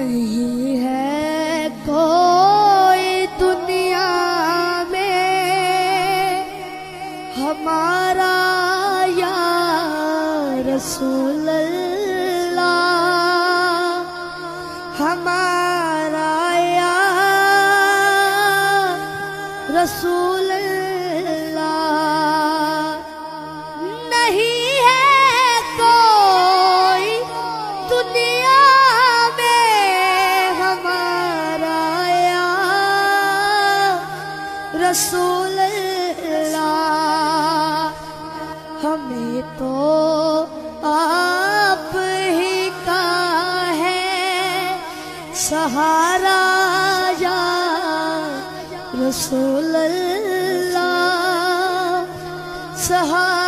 نہیں ہے کوئی دنیا میں ہمارا یا رسول اللہ، ہمارا یا رسول اللہ، نہیں ہے کوئی دنیا میں ہمارا یا رسول اللہ، ہمیں تو آپ ہی کا ہے سہارا یا رسول اللہ، سہارا